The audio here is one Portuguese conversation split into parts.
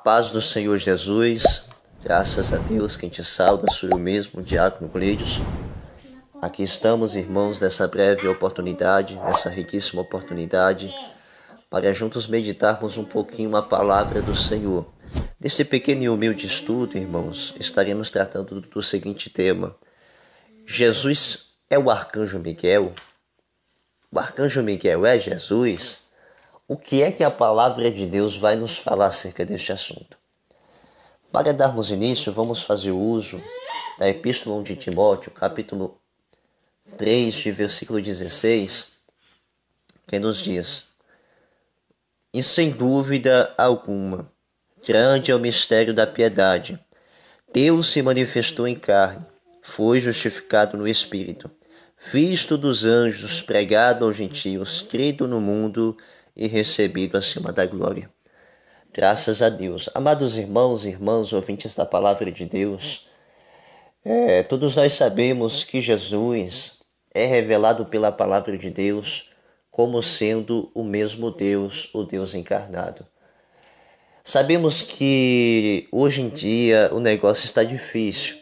Paz do Senhor Jesus, graças a Deus, quem te sauda, sou eu mesmo, Diácono Cleides. Aqui estamos, irmãos, nessa breve oportunidade, nessa riquíssima oportunidade, para juntos meditarmos um pouquinho a palavra do Senhor. Nesse pequeno e humilde estudo, irmãos, estaremos tratando do seguinte tema: Jesus é o Arcanjo Miguel? O Arcanjo Miguel é Jesus? O que é que a palavra de Deus vai nos falar acerca deste assunto? Para darmos início, vamos fazer uso da Epístola de Timóteo, capítulo 3, de versículo 16, que nos diz: E sem dúvida alguma, grande é o mistério da piedade. Deus se manifestou em carne, foi justificado no Espírito, visto dos anjos, pregado aos gentios, crido no mundo e recebido acima da glória. Graças a Deus. Amados irmãos e irmãs, ouvintes da palavra de Deus, todos nós sabemos que Jesus é revelado pela palavra de Deus como sendo o mesmo Deus, o Deus encarnado. Sabemos que hoje em dia o negócio está difícil,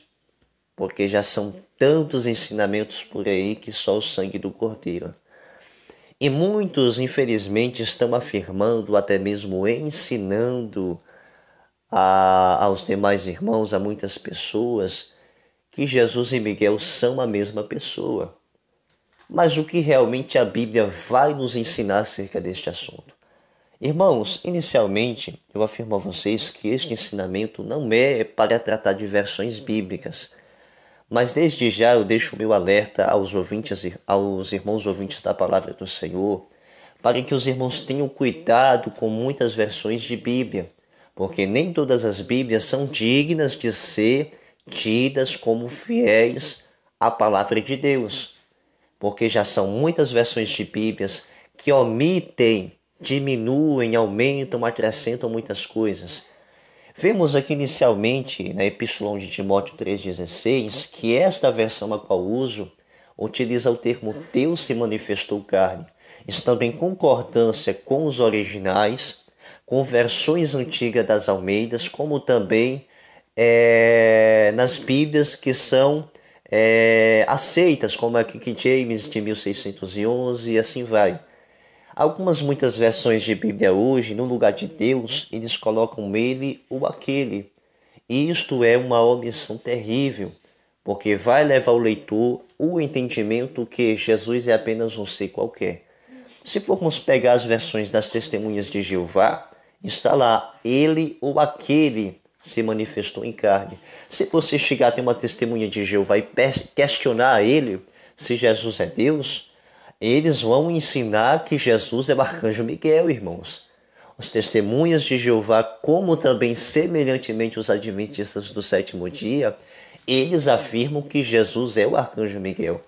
porque já são tantos ensinamentos por aí que só o sangue do Cordeiro. E muitos, infelizmente, estão afirmando, até mesmo ensinando aos demais irmãos, a muitas pessoas, que Jesus e Miguel são a mesma pessoa. Mas o que realmente a Bíblia vai nos ensinar acerca deste assunto? Irmãos, inicialmente, eu afirmo a vocês que este ensinamento não é para tratar de versões bíblicas, mas desde já eu deixo o meu alerta aos irmãos ouvintes da palavra do Senhor, para que os irmãos tenham cuidado com muitas versões de Bíblia, porque nem todas as Bíblias são dignas de ser tidas como fiéis à palavra de Deus, porque já são muitas versões de Bíblias que omitem, diminuem, aumentam, acrescentam muitas coisas. Vemos aqui inicialmente na Epístola de Timóteo 3,16 que esta versão a qual uso utiliza o termo Deus se manifestou carne, estando em concordância com os originais, com versões antigas das Almeidas, como também nas Bíblias que são aceitas, como a King James de 1611 e assim vai. Muitas versões de Bíblia hoje, no lugar de Deus, eles colocam ele ou aquele. E isto é uma omissão terrível, porque vai levar o leitor o entendimento que Jesus é apenas um ser qualquer. Se formos pegar as versões das Testemunhas de Jeová, está lá, ele ou aquele se manifestou em carne. Se você chegar a ter uma testemunha de Jeová e questionar ele se Jesus é Deus, eles vão ensinar que Jesus é o Arcanjo Miguel, irmãos. Os testemunhas de Jeová, como também semelhantemente os adventistas do sétimo dia, eles afirmam que Jesus é o Arcanjo Miguel.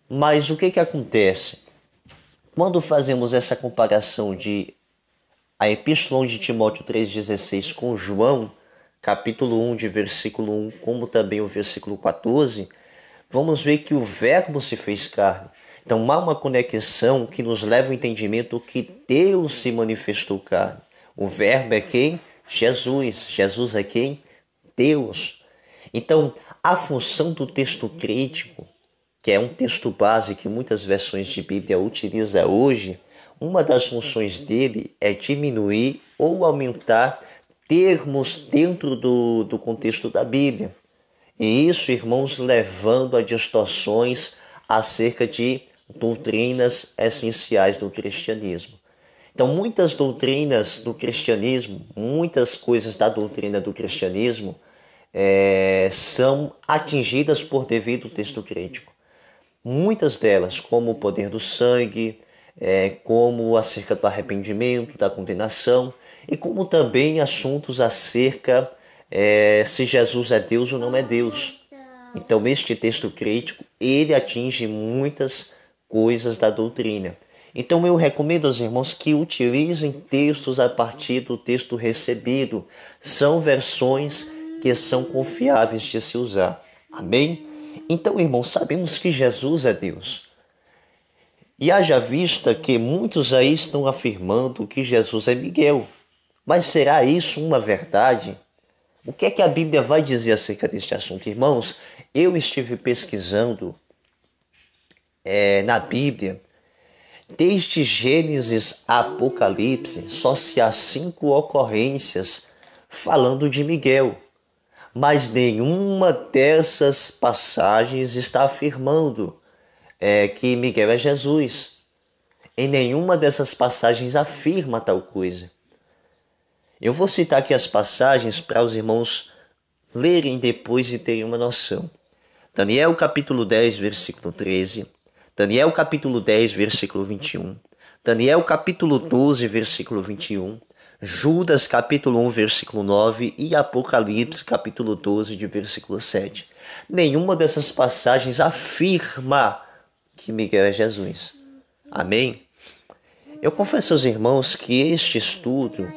Mas o que acontece? Quando fazemos essa comparação de a Epístola de Timóteo 3,16 com João, capítulo 1, de versículo 1, como também o versículo 14, vamos ver que o Verbo se fez carne. Então há uma conexão que nos leva ao entendimento que Deus se manifestou carne. O Verbo é quem? Jesus. Jesus é quem? Deus. Então, a função do texto crítico, que é um texto base que muitas versões de Bíblia utiliza hoje, uma das funções dele é diminuir ou aumentar termos dentro do contexto da Bíblia. E isso, irmãos, levando a distorções acerca de doutrinas essenciais do cristianismo. Então, muitas doutrinas do cristianismo, muitas coisas da doutrina do cristianismo são atingidas por devido texto crítico. Muitas delas, como o poder do sangue, como acerca do arrependimento, da condenação, e como também assuntos acerca se Jesus é Deus ou não é Deus. Então, este texto crítico, ele atinge muitas coisas da doutrina. Então, eu recomendo aos irmãos que utilizem textos a partir do texto recebido. São versões que são confiáveis de se usar. Amém? Então, irmãos, sabemos que Jesus é Deus. E haja vista que muitos aí estão afirmando que Jesus é Miguel. Mas será isso uma verdade? O que é que a Bíblia vai dizer acerca deste assunto? Irmãos, eu estive pesquisando na Bíblia, desde Gênesis a Apocalipse, só se há 5 ocorrências falando de Miguel. Mas nenhuma dessas passagens está afirmando que Miguel é Jesus. Em nenhuma dessas passagens afirma tal coisa. Eu vou citar aqui as passagens para os irmãos lerem depois e terem uma noção. Daniel capítulo 10, versículo 13. Daniel capítulo 10, versículo 21. Daniel capítulo 12, versículo 21. Judas capítulo 1, versículo 9 e Apocalipse capítulo 12, de versículo 7. Nenhuma dessas passagens afirma que Miguel é Jesus. Amém? Eu confesso aos irmãos que este estudo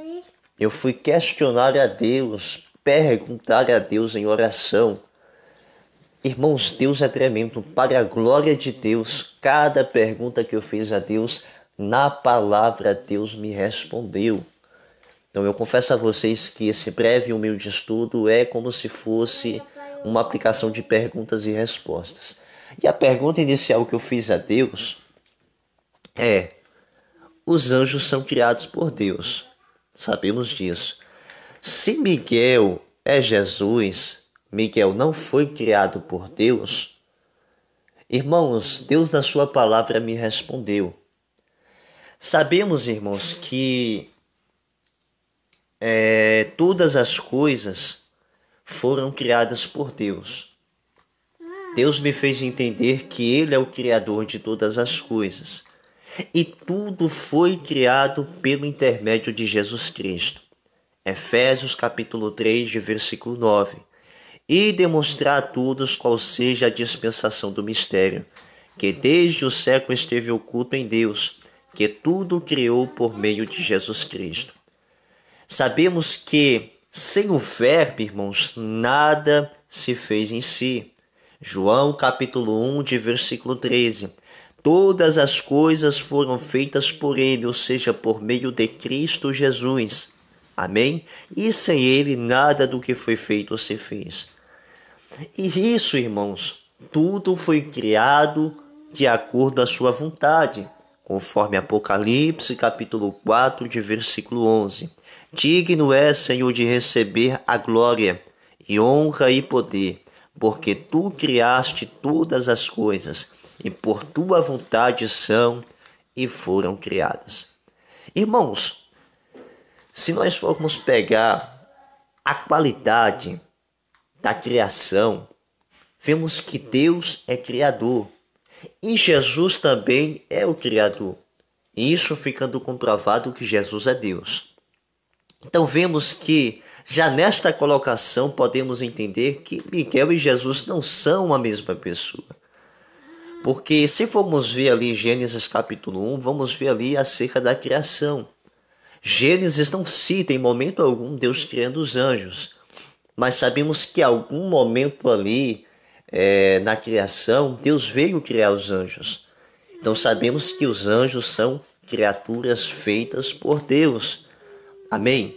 eu fui questionar a Deus, perguntar a Deus em oração. Irmãos, Deus é tremendo. Para a glória de Deus, cada pergunta que eu fiz a Deus, na palavra Deus me respondeu. Então eu confesso a vocês que esse breve e humilde estudo é como se fosse uma aplicação de perguntas e respostas. E a pergunta inicial que eu fiz a Deus é: os anjos são criados por Deus. Sabemos disso. Se Miguel é Jesus, Miguel não foi criado por Deus. Irmãos, Deus na sua palavra me respondeu. Sabemos, irmãos, que todas as coisas foram criadas por Deus. Deus me fez entender que Ele é o Criador de todas as coisas. E tudo foi criado pelo intermédio de Jesus Cristo. Efésios capítulo 3, de versículo 9. E demonstrar a todos qual seja a dispensação do mistério, que desde o século esteve oculto em Deus, que tudo criou por meio de Jesus Cristo. Sabemos que sem o Verbo, irmãos, nada se fez em si. João capítulo 1, de versículo 13. Todas as coisas foram feitas por Ele, ou seja, por meio de Cristo Jesus. Amém? E sem Ele nada do que foi feito se fez. E isso, irmãos, tudo foi criado de acordo à sua vontade, conforme Apocalipse capítulo 4, de versículo 11. Digno é, Senhor, de receber a glória e honra e poder, porque Tu criaste todas as coisas, e por Tua vontade são e foram criadas. Irmãos, se nós formos pegar a qualidade da criação, vemos que Deus é Criador e Jesus também é o Criador. Isso ficando comprovado que Jesus é Deus. Então vemos que já nesta colocação podemos entender que Miguel e Jesus não são a mesma pessoa. Porque se formos ver ali Gênesis capítulo 1, vamos ver ali acerca da criação. Gênesis não cita em momento algum Deus criando os anjos. Mas sabemos que em algum momento ali na criação, Deus veio criar os anjos. Então sabemos que os anjos são criaturas feitas por Deus. Amém?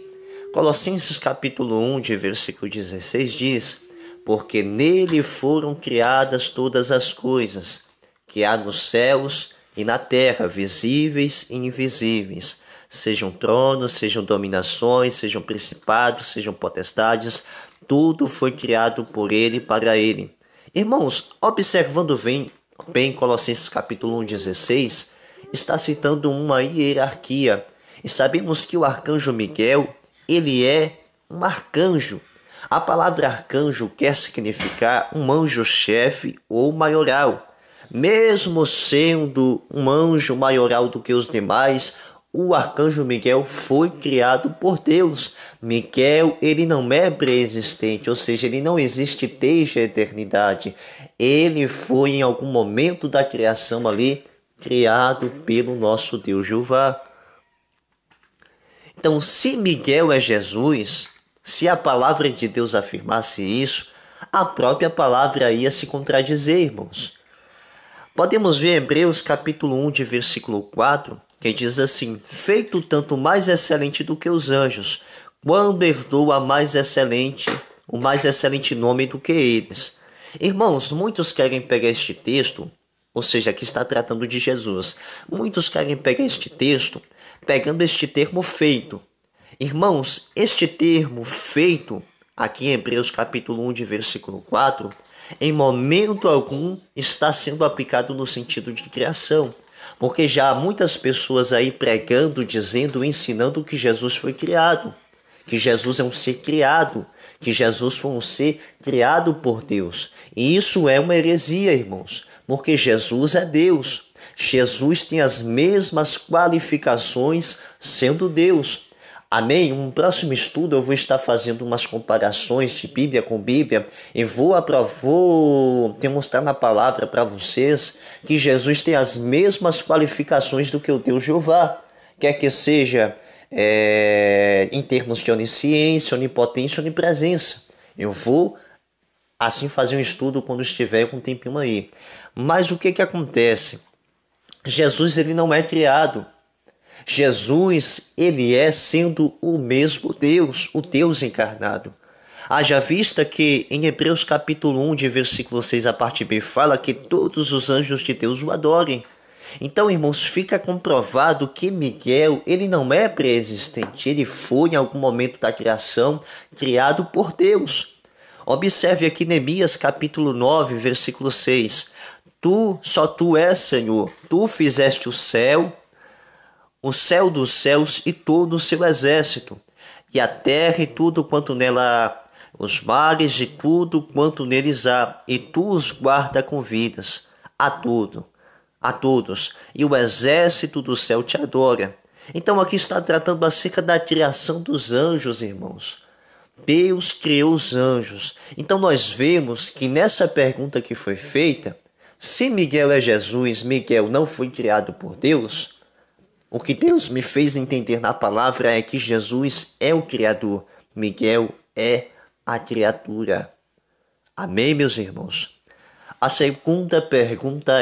Colossenses capítulo 1, de versículo 16 diz: porque nele foram criadas todas as coisas, que há nos céus e na terra, visíveis e invisíveis, sejam tronos, sejam dominações, sejam principados, sejam potestades, tudo foi criado por Ele e para Ele. Irmãos, observando bem Colossenses capítulo 1, 16, está citando uma hierarquia. E sabemos que o arcanjo Miguel, ele é um arcanjo. A palavra arcanjo quer significar um anjo-chefe ou maioral. Mesmo sendo um anjo maioral do que os demais, o arcanjo Miguel foi criado por Deus. Miguel, ele não é pré-existente, ou seja, ele não existe desde a eternidade. Ele foi em algum momento da criação ali, criado pelo nosso Deus Jeová. Então, se Miguel é Jesus, se a palavra de Deus afirmasse isso, a própria palavra ia se contradizer, irmãos. Podemos ver Hebreus capítulo 1, de versículo 4, que diz assim: feito tanto mais excelente do que os anjos, quando herdou o mais excelente nome do que eles. Irmãos, muitos querem pegar este texto, ou seja, aqui está tratando de Jesus. Muitos querem pegar este texto, pegando este termo feito. Irmãos, este termo feito, aqui em Hebreus capítulo 1, de versículo 4, em momento algum está sendo aplicado no sentido de criação. Porque já há muitas pessoas aí pregando, dizendo, ensinando que Jesus foi criado, que Jesus é um ser criado, que Jesus foi um ser criado por Deus. E isso é uma heresia, irmãos, porque Jesus é Deus. Jesus tem as mesmas qualificações sendo Deus. Amém? Um próximo estudo eu vou estar fazendo umas comparações de Bíblia com Bíblia e vou demonstrar na palavra para vocês que Jesus tem as mesmas qualificações do que o Deus Jeová, quer que seja em termos de onisciência, onipotência, onipresença. Eu vou assim fazer um estudo quando estiver com um tempinho aí. Mas o que acontece? Jesus ele não é criado. Jesus, ele é sendo o mesmo Deus, o Deus encarnado. Haja vista que em Hebreus capítulo 1, de versículo 6, a parte B, fala que todos os anjos de Deus o adorem. Então, irmãos, fica comprovado que Miguel, ele não é pré-existente, ele foi em algum momento da criação criado por Deus. Observe aqui Neemias capítulo 9, versículo 6. Só tu és, Senhor, tu fizeste o céu dos céus e todo o seu exército, e a terra e tudo quanto nela há, os mares e tudo quanto neles há, e tu os guarda com vidas, a todos, e o exército do céu te adora. Então aqui está tratando acerca da criação dos anjos, irmãos. Deus criou os anjos. Então nós vemos que nessa pergunta que foi feita, se Miguel é Jesus, Miguel não foi criado por Deus. O que Deus me fez entender na palavra é que Jesus é o Criador, Miguel é a criatura. Amém, meus irmãos? A segunda pergunta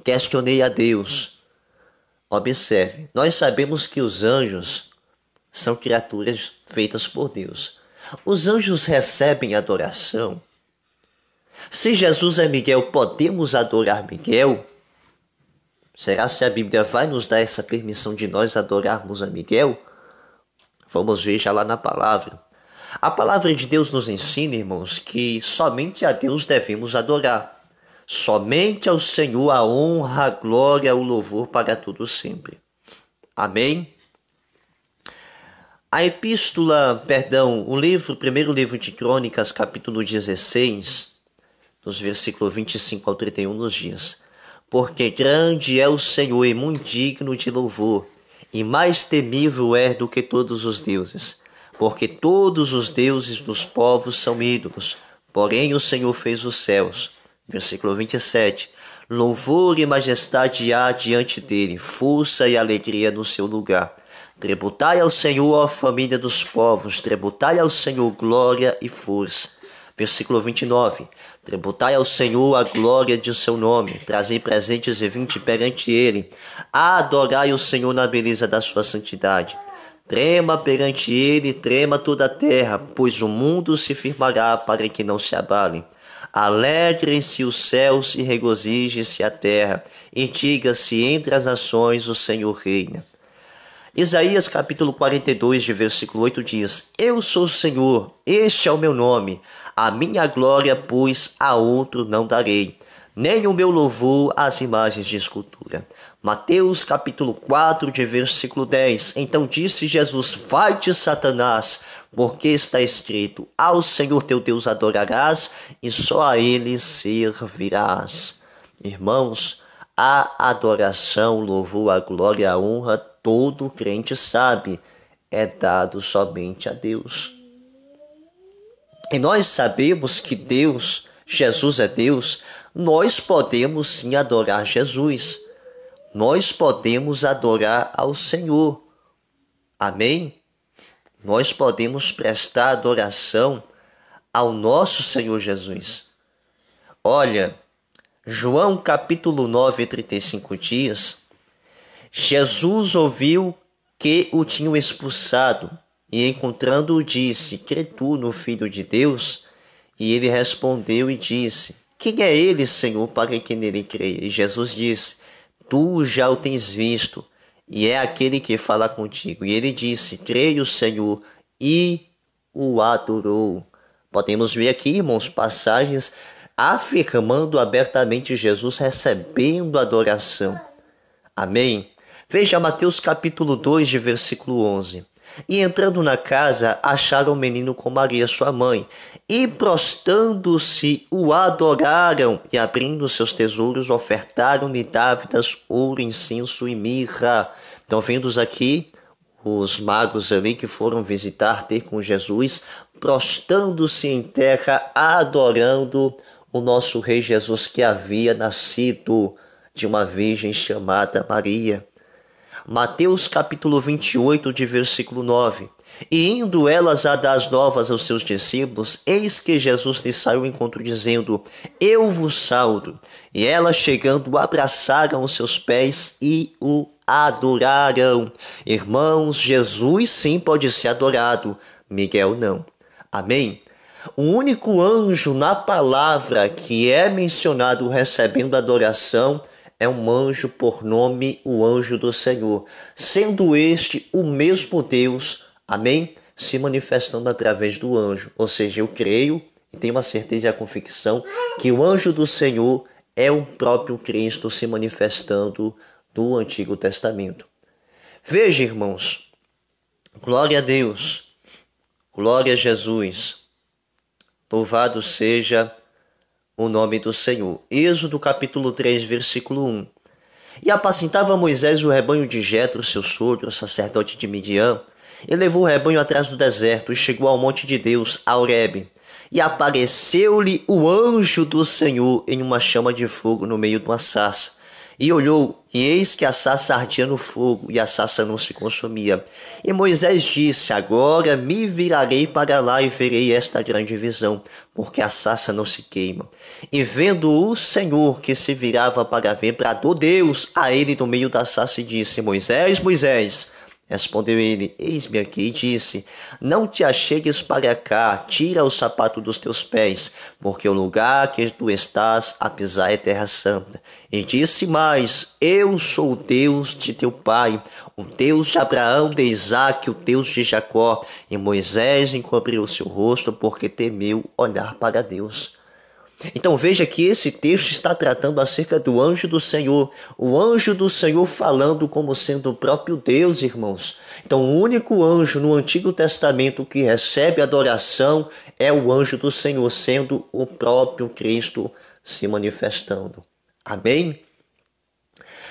questionei a Deus. Observe, nós sabemos que os anjos são criaturas feitas por Deus. Os anjos recebem adoração. Se Jesus é Miguel, podemos adorar Miguel? Será se a Bíblia vai nos dar essa permissão de nós adorarmos a Miguel? Vamos ver já lá na palavra. A palavra de Deus nos ensina, irmãos, que somente a Deus devemos adorar. Somente ao Senhor a honra, a glória, o louvor para tudo sempre. Amém? O primeiro livro de Crônicas, capítulo 16, dos versículos 25 ao 31, nos diz: porque grande é o Senhor e muito digno de louvor, e mais temível é do que todos os deuses. Porque todos os deuses dos povos são ídolos, porém o Senhor fez os céus. Versículo 27. Louvor e majestade há diante dele, força e alegria no seu lugar. Tributai ao Senhor, ó família dos povos, tributai ao Senhor glória e força. Versículo 29. Tributai ao Senhor a glória de seu nome, trazei presentes e vinde perante ele. Adorai o Senhor na beleza da sua santidade. Trema perante ele, trema toda a terra, pois o mundo se firmará para que não se abale. Alegrem-se os céus e regozije-se a terra, e diga-se entre as nações: o Senhor reina. Isaías capítulo 42, de versículo 8 diz: eu sou o Senhor, este é o meu nome, a minha glória, pois a outro não darei, nem o meu louvor às imagens de escultura. Mateus capítulo 4, de versículo 10. Então disse Jesus: vai-te, Satanás, porque está escrito: ao Senhor teu Deus adorarás e só a ele servirás. Irmãos, a adoração, o louvor, a glória, a honra, todo crente sabe, é dado somente a Deus. E nós sabemos que Deus, Jesus é Deus, nós podemos sim adorar Jesus. Nós podemos adorar ao Senhor. Amém? Nós podemos prestar adoração ao nosso Senhor Jesus. Olha, João capítulo 9, 35 diz Jesus ouviu que o tinham expulsado e, encontrando-o, disse: crê tu no Filho de Deus? E ele respondeu e disse: quem é ele, Senhor, para que nele creia? E Jesus disse: tu já o tens visto, e é aquele que fala contigo. E ele disse: creio, Senhor, e o adorou. Podemos ver aqui, irmãos, passagens afirmando abertamente Jesus recebendo adoração. Amém? Veja Mateus capítulo 2, de versículo 11. E entrando na casa, acharam o menino com Maria, sua mãe, e prostrando-se, o adoraram, e abrindo seus tesouros, ofertaram-lhe dávidas, ouro, incenso e mirra. Então, vendo aqui os magos ali que foram visitar, ter com Jesus, prostrando-se em terra, adorando o nosso Rei Jesus, que havia nascido de uma virgem chamada Maria. Mateus capítulo 28, de versículo 9. E indo elas a dar as novas aos seus discípulos, eis que Jesus lhes saiu ao encontro, dizendo: eu vos saúdo. E elas, chegando, abraçaram os seus pés e o adoraram. Irmãos, Jesus sim pode ser adorado, Miguel não. Amém? O único anjo na palavra que é mencionado recebendo adoração é um anjo por nome, o anjo do Senhor, sendo este o mesmo Deus, amém? Se manifestando através do anjo. Ou seja, eu creio e tenho a certeza e a convicção que o anjo do Senhor é o próprio Cristo se manifestando do Antigo Testamento. Veja, irmãos, glória a Deus, glória a Jesus, louvado seja o nome do Senhor. Êxodo capítulo 3, versículo 1. E apacentava Moisés o rebanho de Jetro, seu sogro, sacerdote de Midian, e levou o rebanho atrás do deserto, e chegou ao monte de Deus, a Horebe. E apareceu-lhe o anjo do Senhor em uma chama de fogo no meio de uma sarça. E olhou, e eis que a sarça ardia no fogo, e a sarça não se consumia. E Moisés disse: agora me virarei para lá e verei esta grande visão, porque a sarça não se queima. E vendo o Senhor que se virava para ver, bradou Deus a ele no meio da sarça e disse: Moisés, Moisés. Respondeu ele: eis-me aqui. E disse: não te achegues para cá, tira o sapato dos teus pés, porque o lugar que tu estás a pisar é terra santa. E disse mais: eu sou o Deus de teu pai, o Deus de Abraão, de Isaque, o Deus de Jacó. E Moisés encobriu o seu rosto, porque temeu olhar para Deus. Então veja que esse texto está tratando acerca do anjo do Senhor. O anjo do Senhor falando como sendo o próprio Deus, irmãos. Então o único anjo no Antigo Testamento que recebe adoração é o anjo do Senhor, sendo o próprio Cristo se manifestando. Amém?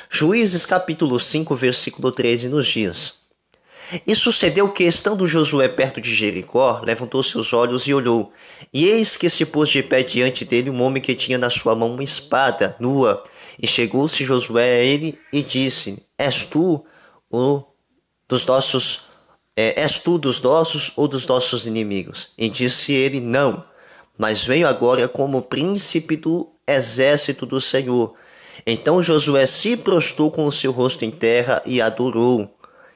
Juízes capítulo 5, versículo 13 nos diz: e sucedeu que, estando Josué perto de Jericó, levantou seus olhos e olhou. E eis que se pôs de pé diante dele um homem que tinha na sua mão uma espada nua. E chegou-se Josué a ele e disse: és tu dos nossos ou dos nossos inimigos? E disse ele: não, mas venho agora como príncipe do exército do Senhor. Então Josué se prostrou com o seu rosto em terra e adorou.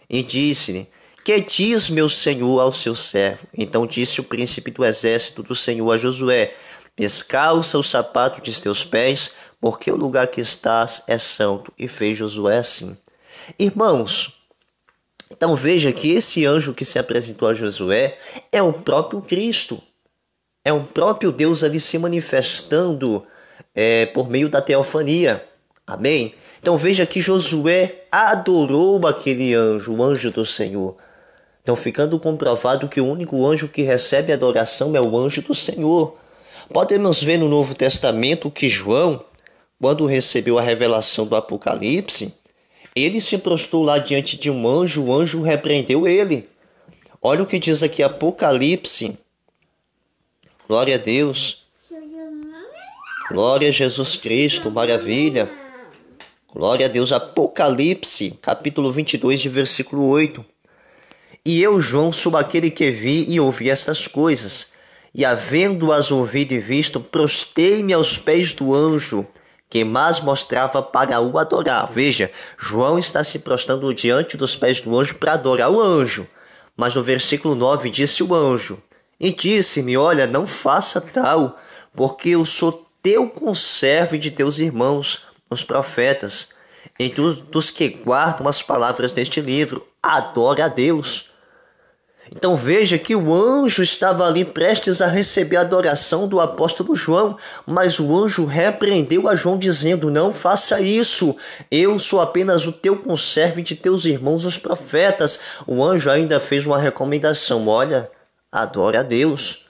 E disse-lhe: que diz meu senhor ao seu servo? Então disse o príncipe do exército do Senhor a Josué: descalça o sapato de teus pés, porque o lugar que estás é santo. E fez Josué assim. Irmãos, então veja que esse anjo que se apresentou a Josué é o próprio Cristo. É o próprio Deus ali se manifestando por meio da teofania. Amém? Então veja que Josué adorou aquele anjo, o anjo do Senhor. Então ficando comprovado que o único anjo que recebe adoração é o anjo do Senhor. Podemos ver no Novo Testamento que João, quando recebeu a revelação do Apocalipse, ele se prostrou lá diante de um anjo, o anjo repreendeu ele. Olha o que diz aqui Apocalipse. Glória a Deus. Glória a Jesus Cristo, maravilha. Glória a Deus, Apocalipse, capítulo 22, de versículo 8. E eu, João, sou aquele que vi e ouvi estas coisas, e havendo-as ouvido e visto, prostei-me aos pés do anjo que mais mostrava para o adorar. Veja, João está se prostrando diante dos pés do anjo para adorar o anjo. Mas no versículo 9 disse o anjo, e disse-me, olha, não faça tal, porque eu sou teu conservo e de teus irmãos, os profetas, e dos que guardam as palavras deste livro. Adora a Deus. Então veja que o anjo estava ali prestes a receber a adoração do apóstolo João, mas o anjo repreendeu a João dizendo, não faça isso, eu sou apenas o teu conservo e de teus irmãos os profetas. O anjo ainda fez uma recomendação, olha, adora a Deus.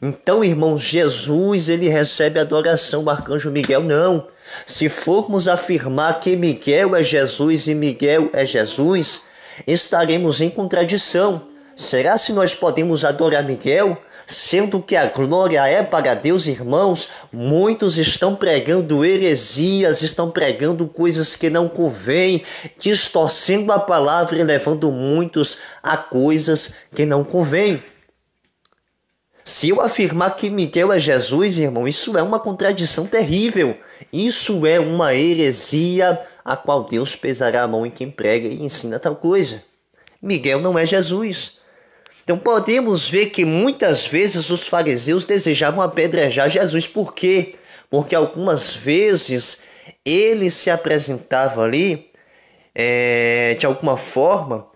Então, irmãos, Jesus, ele recebe a adoração, o arcanjo Miguel não. Se formos afirmar que Miguel é Jesus e Miguel é Jesus, estaremos em contradição. Será se nós podemos adorar Miguel, sendo que a glória é para Deus, irmãos? Muitos estão pregando heresias, estão pregando coisas que não convêm, distorcendo a palavra e levando muitos a coisas que não convêm. Se eu afirmar que Miguel é Jesus, irmão, isso é uma contradição terrível. Isso é uma heresia a qual Deus pesará a mão em quem prega e ensina tal coisa. Miguel não é Jesus. Então podemos ver que muitas vezes os fariseus desejavam apedrejar Jesus. Por quê? Porque algumas vezes ele se apresentava ali de alguma forma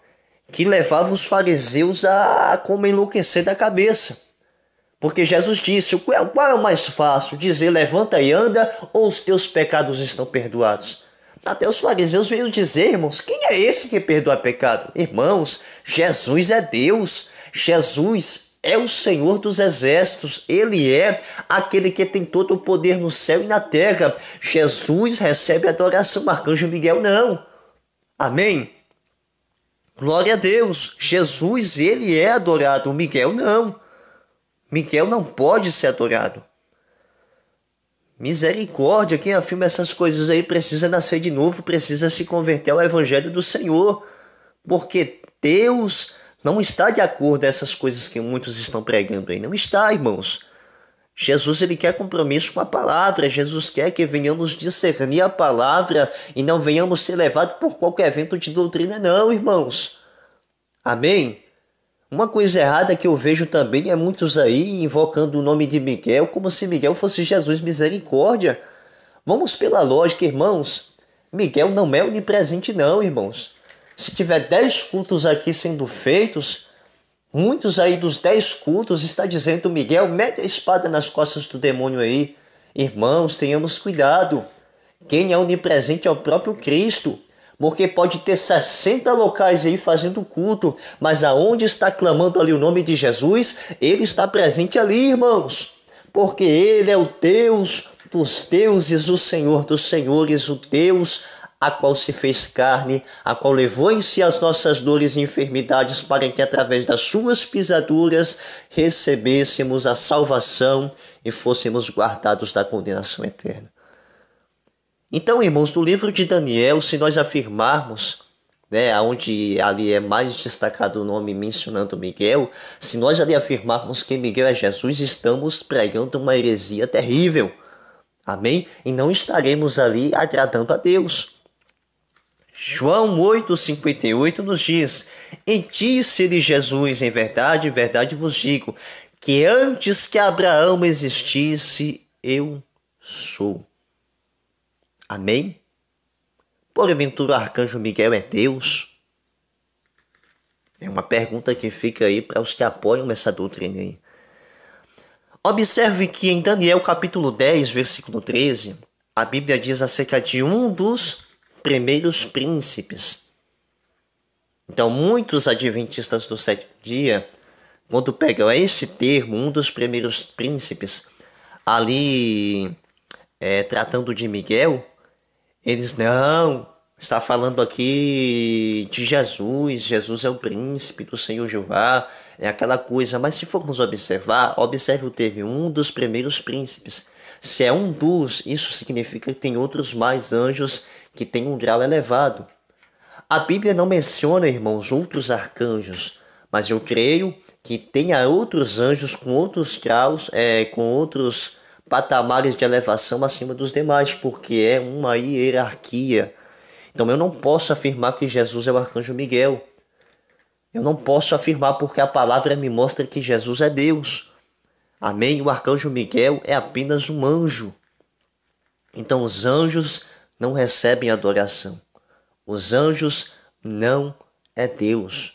que levava os fariseus a como enlouquecer da cabeça. Porque Jesus disse, qual é o mais fácil? Dizer, levanta e anda, ou os teus pecados estão perdoados? Até os fariseus veio dizer, irmãos, quem é esse que perdoa pecado? Irmãos, Jesus é Deus. Jesus é o Senhor dos exércitos. Ele é aquele que tem todo o poder no céu e na terra. Jesus recebe adoração, arcanjo Miguel não. Amém? Glória a Deus. Jesus, ele é adorado, Miguel não. Miguel não pode ser adorado. Misericórdia, quem afirma essas coisas aí precisa nascer de novo, precisa se converter ao evangelho do Senhor. Porque Deus não está de acordo com essas coisas que muitos estão pregando aí. Não está, irmãos. Jesus, ele quer compromisso com a palavra. Jesus quer que venhamos discernir a palavra e não venhamos ser levados por qualquer vento de doutrina, não, irmãos. Amém? Uma coisa errada que eu vejo também é muitos aí invocando o nome de Miguel como se Miguel fosse Jesus, misericórdia. Vamos pela lógica, irmãos. Miguel não é onipresente não, irmãos. Se tiver 10 cultos aqui sendo feitos, muitos aí dos 10 cultos está dizendo Miguel, mete a espada nas costas do demônio aí. Irmãos, tenhamos cuidado. Quem é onipresente é o próprio Cristo. Porque pode ter 60 locais aí fazendo culto, mas aonde está clamando ali o nome de Jesus, ele está presente ali, irmãos. Porque ele é o Deus dos deuses, o Senhor dos senhores, o Deus a qual se fez carne, a qual levou em si as nossas dores e enfermidades, para que através das suas pisaduras recebêssemos a salvação e fôssemos guardados da condenação eterna. Então, irmãos, no livro de Daniel, se nós afirmarmos, onde ali é mais destacado o nome mencionando Miguel, se nós ali afirmarmos que Miguel é Jesus, estamos pregando uma heresia terrível. Amém? E não estaremos ali agradando a Deus. João 8,58 nos diz, e disse-lhe Jesus, em verdade vos digo, que antes que Abraão existisse, eu sou. Amém? Porventura o arcanjo Miguel é Deus? É uma pergunta que fica aí para os que apoiam essa doutrina aí. Observe que em Daniel capítulo 10, versículo 13, a Bíblia diz acerca de um dos primeiros príncipes. Então, muitos adventistas do sétimo dia, quando pegam esse termo, um dos primeiros príncipes, ali tratando de Miguel, eles não, está falando aqui de Jesus, Jesus é o príncipe do Senhor Jeová, é aquela coisa, mas se formos observar, observe o termo, um dos primeiros príncipes. Se é um dos, isso significa que tem outros mais anjos que têm um grau elevado. A Bíblia não menciona, irmãos, outros arcanjos, mas eu creio que tenha outros anjos com outros graus, com outros patamares de elevação acima dos demais, porque é uma hierarquia. Então eu não posso afirmar que Jesus é o arcanjo Miguel. Eu não posso afirmar porque a palavra me mostra que Jesus é Deus. Amém? O arcanjo Miguel é apenas um anjo. Então os anjos não recebem adoração. Os anjos não é Deus.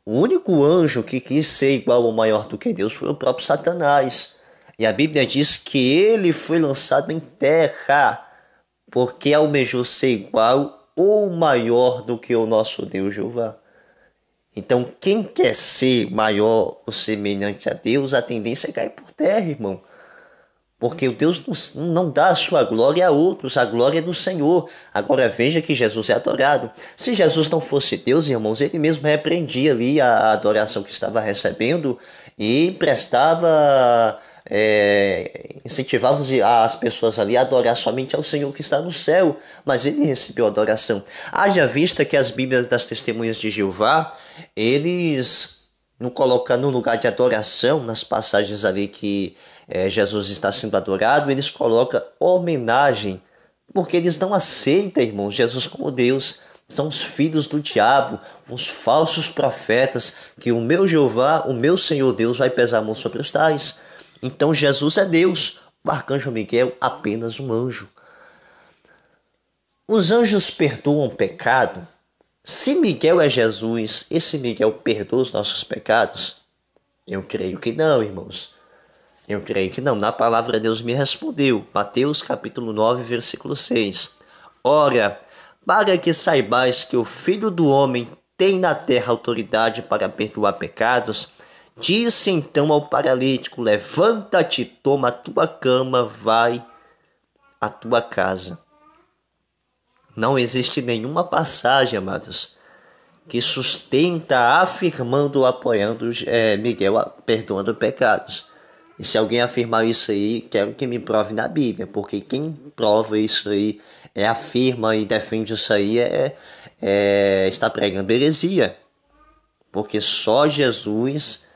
O único anjo que quis ser igual ou maior do que Deus foi o próprio Satanás. E a Bíblia diz que ele foi lançado em terra porque almejou ser igual ou maior do que o nosso Deus Jeová. Então, quem quer ser maior ou semelhante a Deus, a tendência é cair por terra, irmão. Porque o Deus não dá a sua glória a outros, a glória é do Senhor. Agora veja que Jesus é adorado. Se Jesus não fosse Deus, irmãos, ele mesmo repreendia ali a adoração que estava recebendo e prestava, incentivava as pessoas ali a adorar somente ao Senhor que está no céu. Mas ele recebeu adoração. Haja vista que as Bíblias das Testemunhas de Jeová, eles não colocam no lugar de adoração, nas passagens ali que Jesus está sendo adorado, eles colocam homenagem, porque eles não aceitam, irmãos, Jesus como Deus. São os filhos do diabo, os falsos profetas, que o meu Jeová, o meu Senhor Deus, vai pesar a mão sobre os tais. Então Jesus é Deus, o arcanjo Miguel apenas um anjo. Os anjos perdoam o pecado? Se Miguel é Jesus, esse Miguel perdoa os nossos pecados? Eu creio que não, irmãos. Eu creio que não. Na palavra Deus me respondeu. Mateus capítulo 9, versículo 6. Ora, para que saibais que o Filho do Homem tem na terra autoridade para perdoar pecados, disse então ao paralítico: levanta-te, toma a tua cama, vai à tua casa. Não existe nenhuma passagem, amados, que sustenta afirmando ou apoiando Miguel perdoando pecados. E se alguém afirmar isso aí, quero que me prove na Bíblia, porque quem prova isso aí, afirma e defende isso aí, está pregando heresia. Porque só Jesus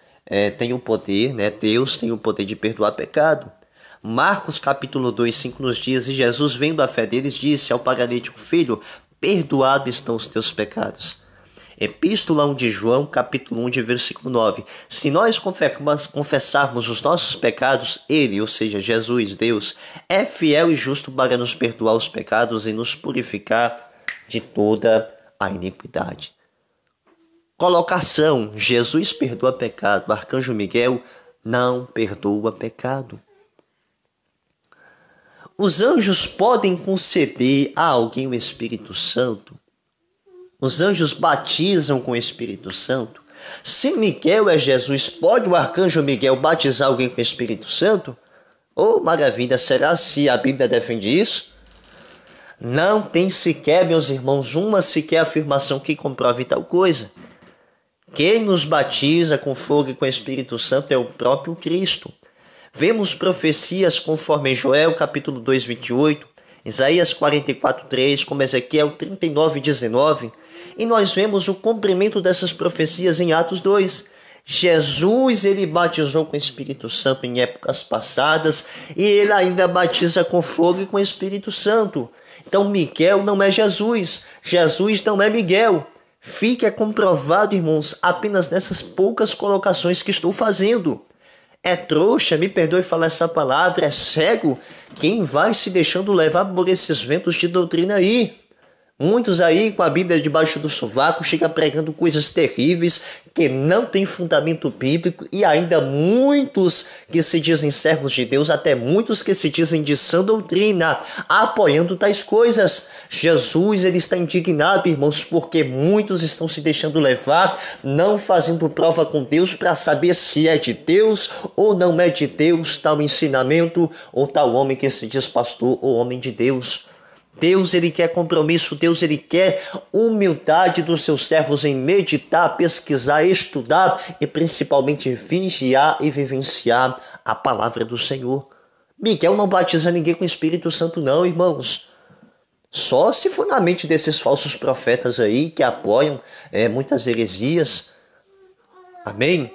tem o poder, né? Deus tem o poder de perdoar pecado. Marcos capítulo 2, 5 nos diz: e Jesus, vendo a fé deles, disse ao paralítico: filho, perdoados estão os teus pecados. Epístola 1 de João, capítulo 1, de versículo 9. Se nós confessarmos os nossos pecados, ele, ou seja, Jesus, Deus, é fiel e justo para nos perdoar os pecados e nos purificar de toda a iniquidade. Colocação: Jesus perdoa pecado, arcanjo Miguel não perdoa pecado. Os anjos podem conceder a alguém o Espírito Santo? Os anjos batizam com o Espírito Santo? Se Miguel é Jesus, pode o arcanjo Miguel batizar alguém com o Espírito Santo? Oh, maravilha! Será se a Bíblia defende isso? Não tem sequer, meus irmãos, uma sequer afirmação que comprove tal coisa. Quem nos batiza com fogo e com o Espírito Santo é o próprio Cristo. Vemos profecias conforme Joel capítulo 2, 28, Isaías 44, 3, como Ezequiel 39, 19, e nós vemos o cumprimento dessas profecias em Atos 2. Jesus, ele batizou com o Espírito Santo em épocas passadas, e ele ainda batiza com fogo e com o Espírito Santo. Então Miguel não é Jesus, Jesus não é Miguel. Fica comprovado, irmãos, apenas nessas poucas colocações que estou fazendo. É trouxa, me perdoe falar essa palavra, é cego quem vai se deixando levar por esses ventos de doutrina aí. Muitos aí com a Bíblia debaixo do sovaco chegam pregando coisas terríveis que não têm fundamento bíblico, e ainda muitos que se dizem servos de Deus, até muitos que se dizem de sã doutrina, apoiando tais coisas. Jesus, ele está indignado, irmãos, porque muitos estão se deixando levar, não fazendo prova com Deus para saber se é de Deus ou não é de Deus tal ensinamento ou tal homem que se diz pastor ou homem de Deus. Deus, ele quer compromisso, Deus, ele quer humildade dos seus servos em meditar, pesquisar, estudar e principalmente vigiar e vivenciar a palavra do Senhor. Miguel não batiza ninguém com o Espírito Santo não, irmãos. Só se for na mente desses falsos profetas aí que apoiam muitas heresias. Amém?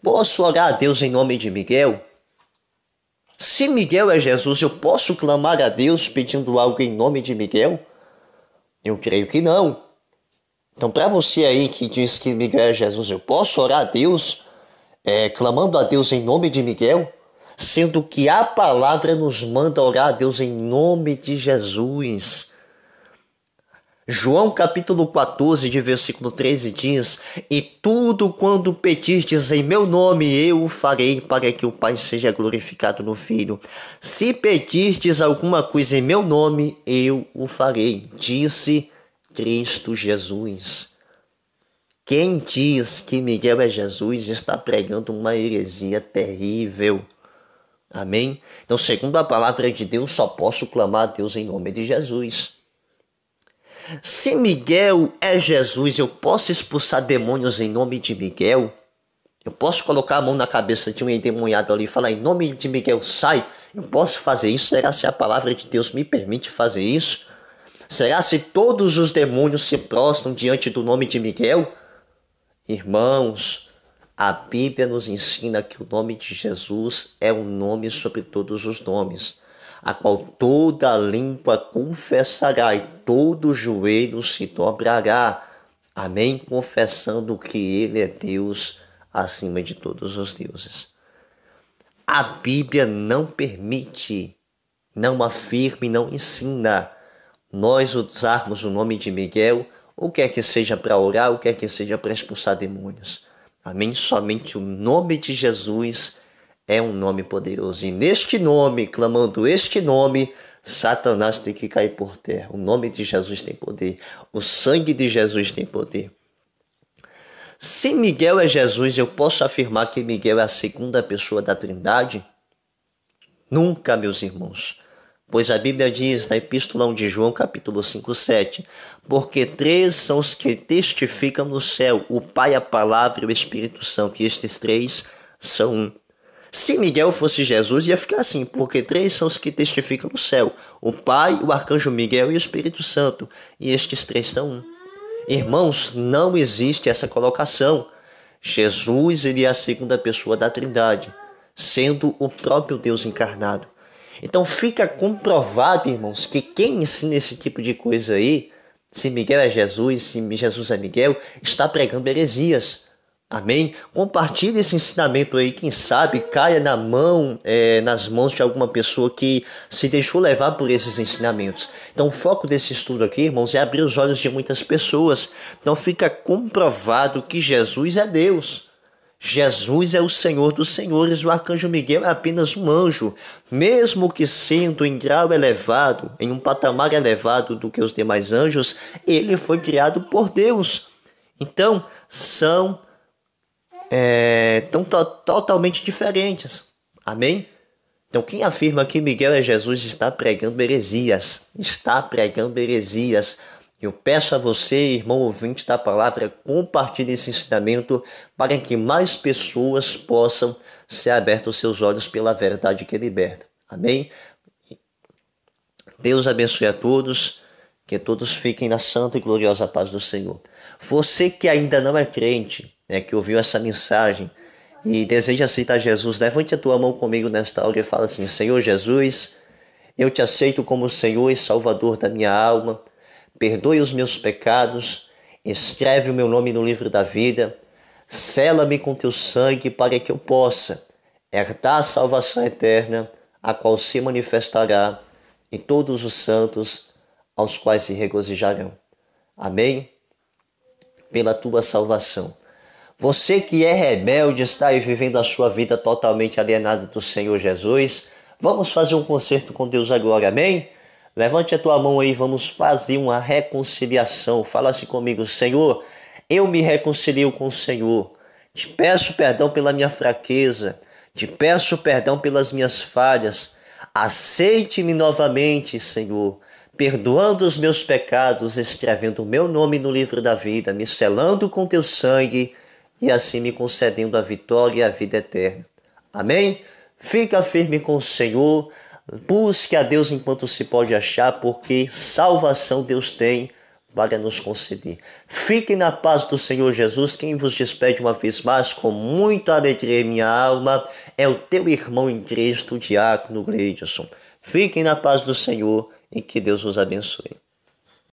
Posso orar a Deus em nome de Miguel? Se Miguel é Jesus, eu posso clamar a Deus pedindo algo em nome de Miguel? Eu creio que não. Então, para você aí que diz que Miguel é Jesus, eu posso orar a Deus, clamando a Deus em nome de Miguel? Sendo que a palavra nos manda orar a Deus em nome de Jesus. João capítulo 14, de versículo 13 diz: E tudo quando pedirdes em meu nome, eu o farei, para que o Pai seja glorificado no Filho. Se pedirdes alguma coisa em meu nome, eu o farei, disse Cristo Jesus. Quem diz que Miguel é Jesus está pregando uma heresia terrível. Amém? Então, segundo a palavra de Deus, só posso clamar a Deus em nome de Jesus. Se Miguel é Jesus, eu posso expulsar demônios em nome de Miguel? Eu posso colocar a mão na cabeça de um endemoniado ali e falar em nome de Miguel, sai? Eu posso fazer isso? Será se a palavra de Deus me permite fazer isso? Será se todos os demônios se prostram diante do nome de Miguel? Irmãos, a Bíblia nos ensina que o nome de Jesus é um nome sobre todos os nomes, a qual toda língua confessará e todo joelho se dobrará. Amém? Confessando que Ele é Deus acima de todos os deuses. A Bíblia não permite, não afirma e não ensina nós usarmos o nome de Miguel, ou quer que seja para orar, ou quer que seja para expulsar demônios. Amém? Somente o nome de Jesus é um nome poderoso. E neste nome, clamando este nome, Satanás tem que cair por terra. O nome de Jesus tem poder. O sangue de Jesus tem poder. Se Miguel é Jesus, eu posso afirmar que Miguel é a segunda pessoa da Trindade? Nunca, meus irmãos. Pois a Bíblia diz na Epístola de João, capítulo 5, 7, porque três são os que testificam no céu, o Pai, a Palavra e o Espírito Santo, e estes três são um. Se Miguel fosse Jesus, ia ficar assim, porque três são os que testificam no céu, o Pai, o Arcanjo Miguel e o Espírito Santo, e estes três são um. Irmãos, não existe essa colocação. Jesus, ele é a segunda pessoa da Trindade, sendo o próprio Deus encarnado. Então fica comprovado, irmãos, que quem ensina esse tipo de coisa aí, se Miguel é Jesus, se Jesus é Miguel, está pregando heresias. Amém? Compartilhe esse ensinamento aí, quem sabe caia nas mãos de alguma pessoa que se deixou levar por esses ensinamentos. Então o foco desse estudo aqui, irmãos, é abrir os olhos de muitas pessoas. Então fica comprovado que Jesus é Deus. Jesus é o Senhor dos senhores, o arcanjo Miguel é apenas um anjo, mesmo que sendo em grau elevado, em um patamar elevado do que os demais anjos, ele foi criado por Deus. Então, são totalmente diferentes. Amém? Então, quem afirma que Miguel é Jesus está pregando heresias. Está pregando heresias. Eu peço a você, irmão ouvinte da palavra, compartilhe esse ensinamento para que mais pessoas possam ser abertos os seus olhos pela verdade que liberta. Amém? Deus abençoe a todos, que todos fiquem na santa e gloriosa paz do Senhor. Você que ainda não é crente, que ouviu essa mensagem e deseja aceitar Jesus, levante a tua mão comigo nesta hora e fala assim: Senhor Jesus, eu te aceito como Senhor e Salvador da minha alma. Perdoe os meus pecados, escreve o meu nome no livro da vida, sela-me com teu sangue para que eu possa herdar a salvação eterna, a qual se manifestará em todos os santos, aos quais se regozijarão. Amém? Pela tua salvação. Você que é rebelde, está aí vivendo a sua vida totalmente alienada do Senhor Jesus, vamos fazer um concerto com Deus agora, amém? Levante a tua mão aí, vamos fazer uma reconciliação. Fala assim comigo: Senhor, eu me reconcilio com o Senhor. Te peço perdão pela minha fraqueza. Te peço perdão pelas minhas falhas. Aceite-me novamente, Senhor, perdoando os meus pecados, escrevendo o meu nome no livro da vida, me selando com teu sangue e assim me concedendo a vitória e a vida eterna. Amém? Fica firme com o Senhor. Busque a Deus enquanto se pode achar, porque salvação Deus tem para nos conceder. Fiquem na paz do Senhor Jesus. Quem vos despede uma vez mais com muita alegria em minha alma é o teu irmão em Cristo, Diácono Gleidson. Fiquem na paz do Senhor e que Deus os abençoe.